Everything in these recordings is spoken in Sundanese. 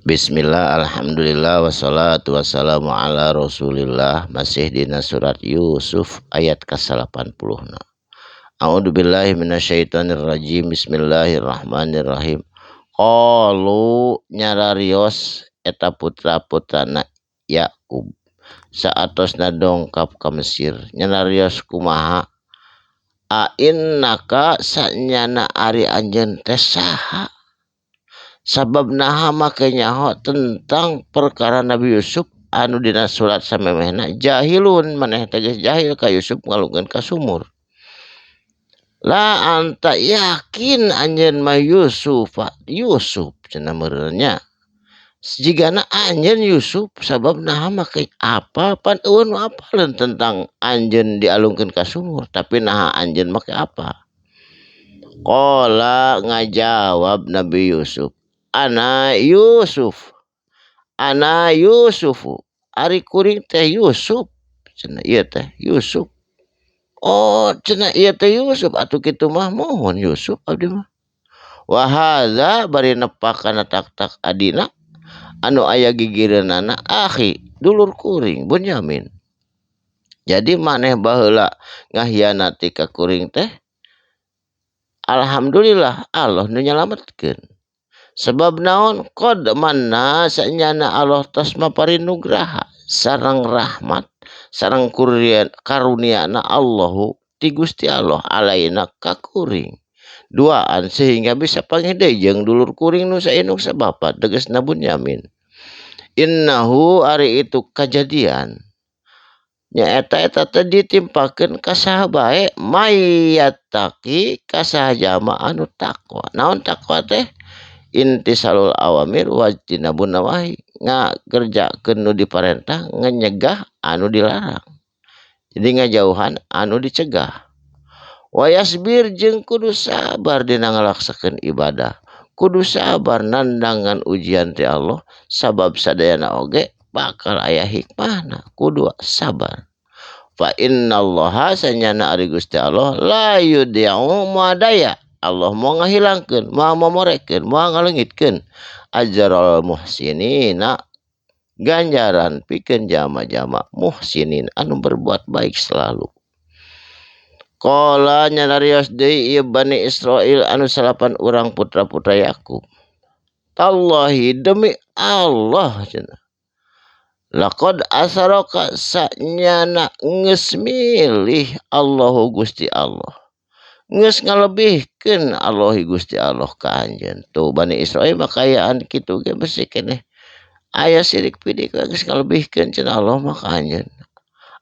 Bismillah, alhamdulillah, wassalatu wassalamu ala rasulillah. Masih dina surat Yusuf ayat ke-80. A'udzubillahi minasyaitonirrajim. Bismillahirrahmanirrahim. Qalu nyararios eta putra-putrana Yakub saatosna dongkap ka Mesir. Nyararios kumaha? Ainnaka sanyana ari anjeun teh saha? Sabab naha make nyaho tentang perkara Nabi Yusuf anu dina surat samemehna jahilun, maneh tegas jahil ka Yusuf ngalungkeun ka sumur. La anta yakin anjeun mah Yusuf cenah meureunnya. Jigana anjeun Yusuf sabab naha make apa pan eueun apaleun tentang anjeun dialungkeun ka sumur, tapi naha anjeun make apa? Qala ngajawab Nabi Yusuf, Ana Yusufu, ari kuring teh Yusuf, cenah ieu teh Yusuf. Oh cenah ieu teh Yusuf, atuh kitu mah mohon Yusuf abdi mah. Wa hadza bari nepakana tak-tak adina anu aya gigireunana akhi dulur kuring Bunyamin. Jadi maneh baheula ngahianati ka kuring teh, alhamdulillah Allah nu nyalametkeun. Sebab naon qad manna sanyana Allah tos maparinnugraha sareng rahmat sareng karuniana Allahu ti Gusti Allah alaina ka kuring duaan sehingga bisa panggih jeung dulur kuring nu saindung sabapa tegasna Bunyamin. Innahu ari itu kejadian nyaeta eta teh ditimpakeun ka saha bae mayyataki ka saha jalma anu takwa. Naon takwa teh? Intisalul awamir wajtinabun nawahi, ngagerjakeun nu diparentah nganyegah anu dilarang. Jadi ngajauhan anu dicegah. Wayasbir jeung kudu sabar dina ngalaksakeun ibadah. Kudu sabar nandangan ujian ti Allah sabab sadayana oge bakal aya hikmahna, kudu sabar. Fa innallaha sanyana ari Gusti Allah la yudi'u madaya. Allah mau ngahilangkeun, mau momorekeun, mau ngaleungitkeun ajral muhsinina ganjaran pikeun jama-jama muhsinin anu berbuat baik selalu. Qala nyanarios deui ieu Bani Israil anu 8 urang putra-putra Yakub. Tallahi demi Allah cenah. Laqad asaraka sanyana geus milih Allahu Gusti Allah. Geus ngalebihkeun Allahi Gusti Allah ka anjeun. Tuh Bani Israil makayaan kitu ge besi keneh aya sirik pidik geus ngalebihkeun cenah Allah mah ka anjeun.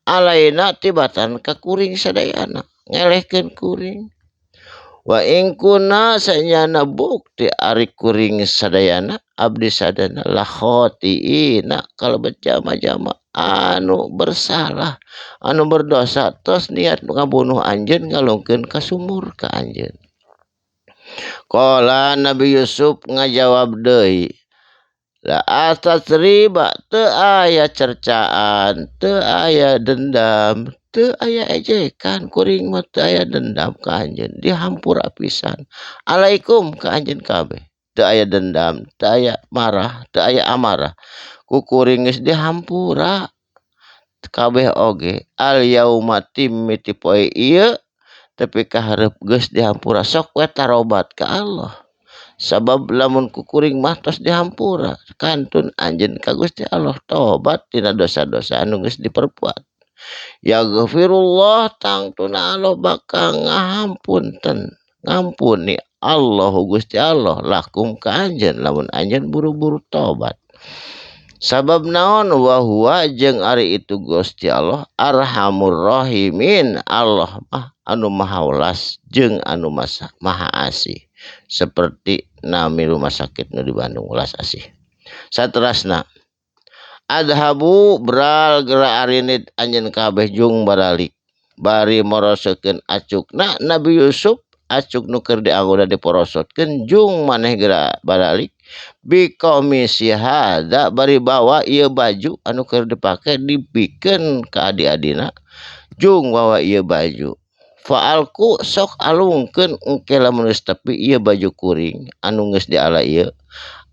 Alaina tibatan ka kuring sadayana, ngelehkeun kuring. Wa in kunna sanyana bukti ari kuring sadayana abdi sadana la khotiina kalebet jama-jama anu bersalah anu berdosa tos niat ngabunuh anjeun ngalungkeun ka sumur ka anjeun. Qala Nabi Yusuf ngajawab deui, la atasriba teu aya cercaan, teu aya dendam, teu aya ejekan, kuring mah teu aya dendam ka anjeun, dihampura pisan. Alaikum ka anjeun kabeh. Teu aya dendam, teu aya marah, teu aya amarah. Ku kuring geus dihampura kabeh oge. Al yauma timmiti poe ieu tapi kaharep geus dihampura sok we tarobat ka Allah. Sabab lamun ku kuring mah tos dihampura kantun anjeun ka Gusti Allah tobat tina dosa-dosa anu geus diperbuat. Yaghfirullah tangtuna Allah bakal ngahampunten ngampuni Allahu Gusti Allah lakum ka anjeun lamun anjeun buru-buru tobat. Sabab naon wa huwa jeung ari itu Gusti Allah arhamur rahimin, Allah mah anu maha welas jeung anu maha asih. Seperti nami rumah sakit nu di Bandung welas asih. Saterasna adhabu beral gera arinit anjeun kabeh jung baralik bari morosokeun acukna Nabi Yusuf acuk nu keur dianggoda diporosotkeun jung maneh gera baralik biqomisi hada bari bawa ieu baju anu keur dipake dipikeun ka adi-adina jung bawa ieu baju. Faalku sok alungkeun engke lamun geus tepi ieu baju kuring anu geus diala ieu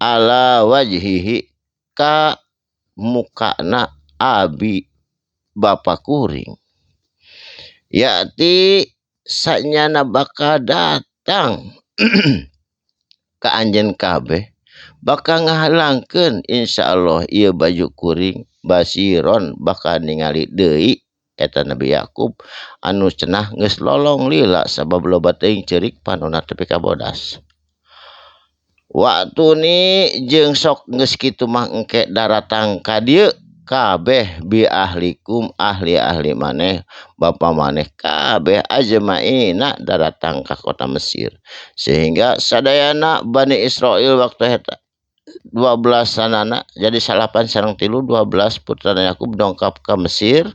ala wajhihi ka mukana abi bapa kuring. Yati sanyana bakal datang ka anjeun kabeh bakal ngahalangkeun insyaallah ieu baju kuring basiron bakal ningali deui eta Nabi Yakub anu cenah geus lolong lila sabab loba teuing ceurik panonna tepi ka bodas. Waktu ni jeung sok geus kitu mah engke daratang ka dieu kabeh bi ahlikum ahli-ahli maneh bapa maneh kabeh ajmaina daratang ka kota Mesir sehingga sadayana Bani Israil waktu eta 12 sanana jadi 8 sareng 3 12 putra Yakub dongkap ka Mesir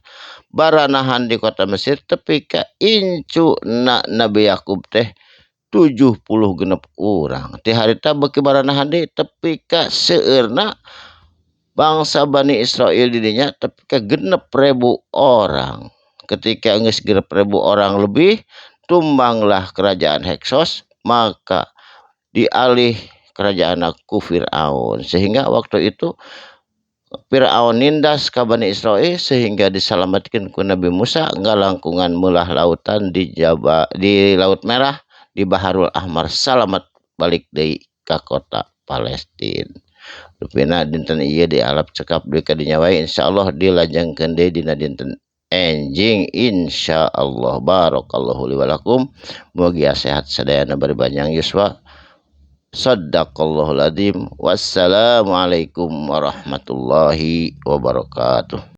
baranahan di kota Mesir tepi ka incu Nabi Yakub teh 70 genep urang ti harita beki baranahan di tepi ka seueurna bangsa Bani Israil didinya tepi ka 6.000 orang. Ketika geus 6.000 orang lebih tumbanglah kerajaan Heksos maka dialih kerajaan ku Firaun sehingga waktu itu Firaun nindas ka Bani Israil sehingga diselamatkan ku Nabi Musa ngalangkungan meulah lautan di Laut Merah di Baharul Ahmar salamat balik deui ka kota Palestina. Rupina dinten ieu dialap cekap deui ka dinya wae insyaallah dilajengkeun deui dina dinten enjing insyaallah. Barakallahu li wa lakum mugi sehat sadayana bari panjang yuswa. Shadaqallahul adzim. Wassalamualaikum warahmatullahi wabarakatuh.